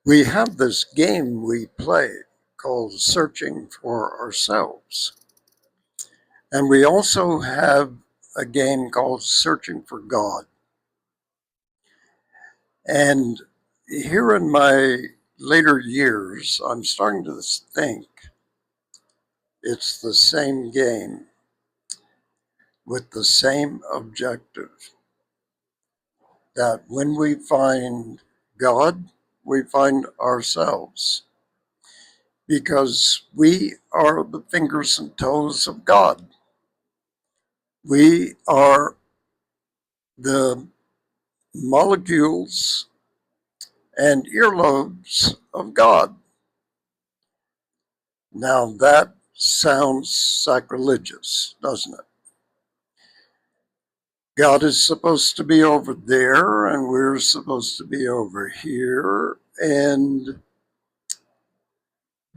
We have this game we play called Searching for Ourselves. And we also have a game called Searching for God. And here in my later years, I'm starting to think it's the same game with the same objective. That when we find God, we find ourselves. Because we are the fingers and toes of God. We are the molecules and earlobes of God. Now that sounds sacrilegious, doesn't it? God is supposed to be over there and we're supposed to be over here, and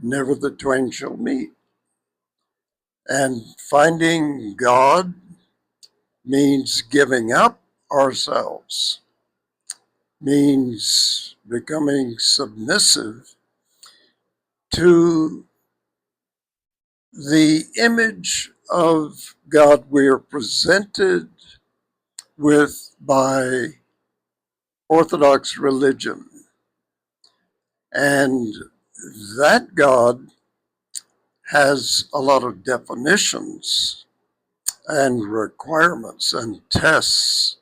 never the twain shall meet. And finding God means giving up ourselves, means becoming submissive to the image of God we are presented with by Orthodox religion. And that God has a lot of definitions and requirements and tests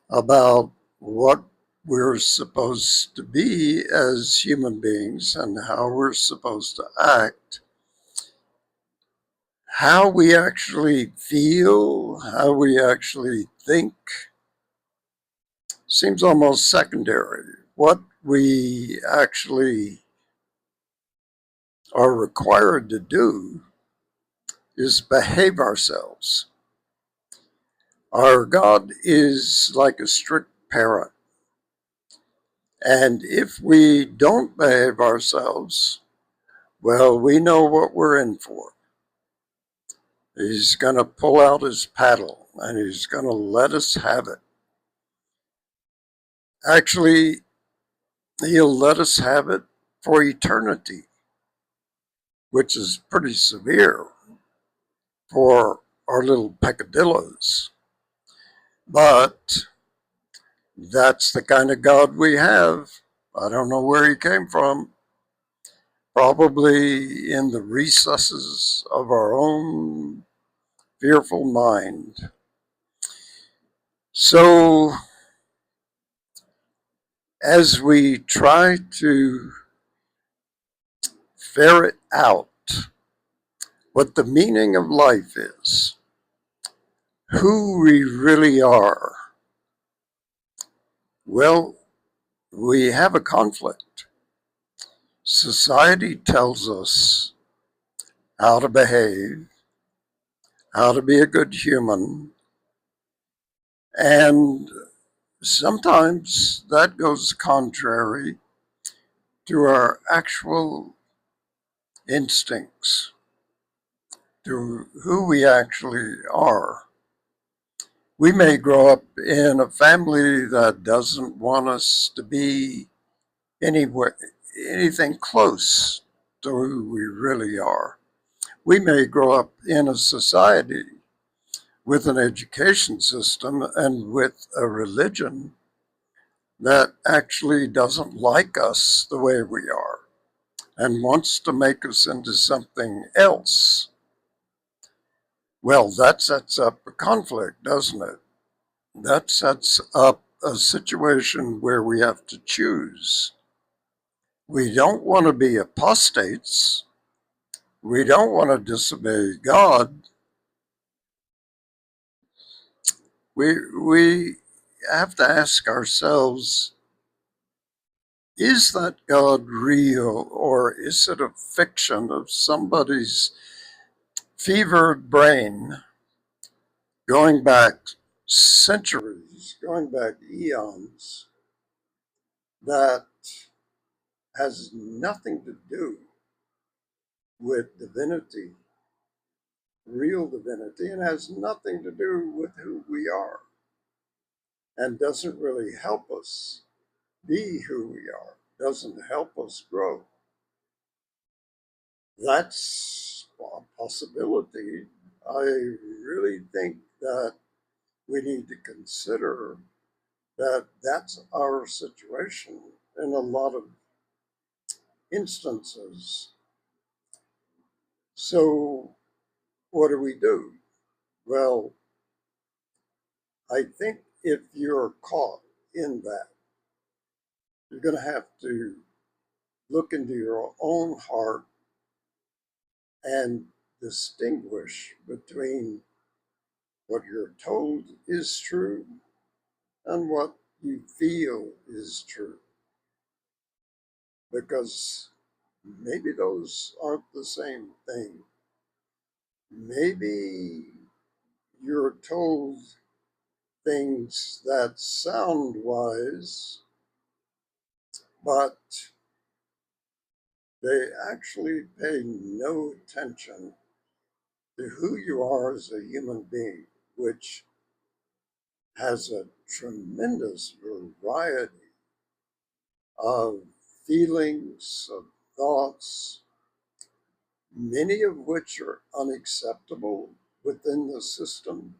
about what we're supposed to be as human beings and how we're supposed to act, how we actually feel, how we actually think, seems almost secondary. What we actually are required to do is behave ourselves. Our God is like a strict parent. And if we don't behave ourselves, well, we know what we're in for. He's going to pull out his paddle and he's going to let us have it. Actually, he'll let us have it for eternity, which is pretty severe for our little peccadillos. But that's the kind of God we have. I don't know where he came from. Probably in the recesses of our own fearful mind. So, as we try to ferret out what the meaning of life is, who we really are, well, we have a conflict. Society tells us how to behave, how to be a good human, and sometimes that goes contrary to our actual instincts, to who we actually are. We may grow up in a family that doesn't want us to be anywhere, anything close to who we really are. We may grow up in a society with an education system and with a religion that actually doesn't like us the way we are and wants to make us into something else. Well, that sets up a conflict, doesn't it? That sets up a situation where we have to choose. We don't want to be apostates. We don't want to disobey God. We have to ask ourselves, is that God real, or is it a fiction of somebody's fevered brain going back centuries, going back eons, that has nothing to do with divinity, real divinity, and has nothing to do with who we are, and doesn't really help us be who we are, doesn't help us grow. That's a possibility. I really think that we need to consider that that's our situation in a lot of instances. So, what do we do? Well, I think if you're caught in that, you're going to have to look into your own heart and distinguish between what you're told is true and what you feel is true. Because maybe those aren't the same thing. Maybe you're told things that sound wise, but they actually pay no attention to who you are as a human being, which has a tremendous variety of feelings, of thoughts, many of which are unacceptable within the system,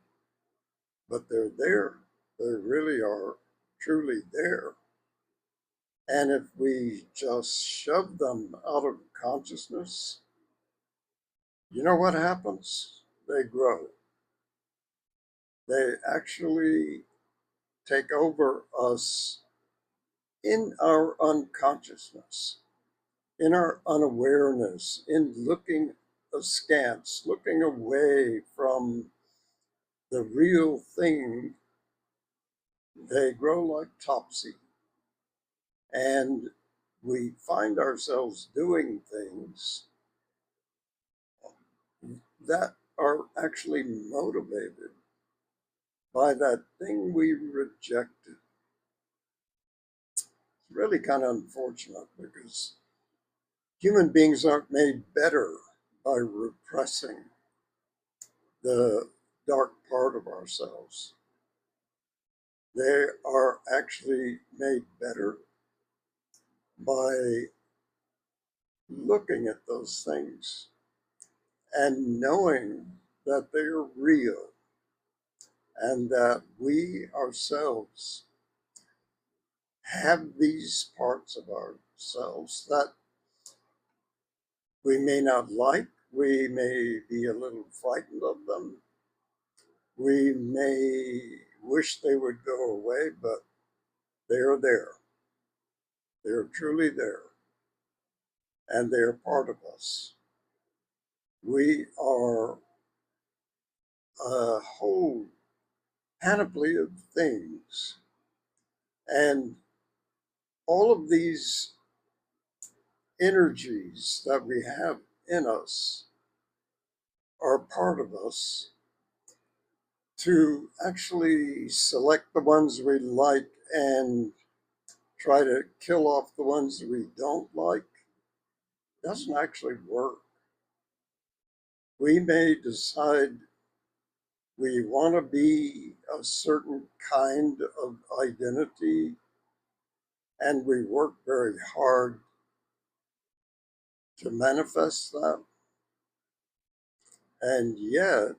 but they're there. They really are truly there. And if we just shove them out of consciousness, you know what happens? They grow. They actually take over us in our unconsciousness, in our unawareness, in looking askance, looking away from the real thing. They grow like topsy. And we find ourselves doing things that are actually motivated by that thing we rejected. It's really kind of unfortunate because human beings aren't made better by repressing the dark part of ourselves. They are actually made better by looking at those things and knowing that they're real and that we ourselves have these parts of ourselves that we may not like, we may be a little frightened of them, we may wish they would go away, but they're there. They're truly there, and they're part of us. We are a whole panoply of things, and all of these energies that we have in us are part of us to actually select the ones we like and try to kill off the ones that we don't like doesn't actually work. We may decide we want to be a certain kind of identity, and we work very hard to manifest that. And yet,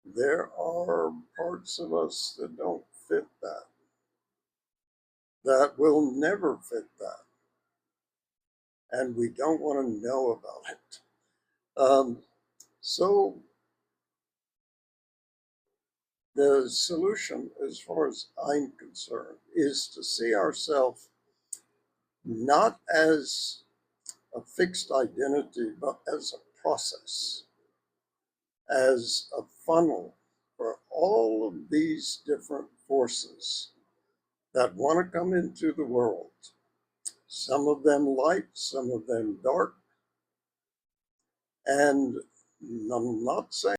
there are parts of us that don't fit that, that will never fit that. And we don't want to know about it. So, the solution, as far as I'm concerned, is to see ourselves not as a fixed identity, but as a process, as a funnel for all of these different forces that want to come into the world. Some of them light, some of them dark. And I'm not saying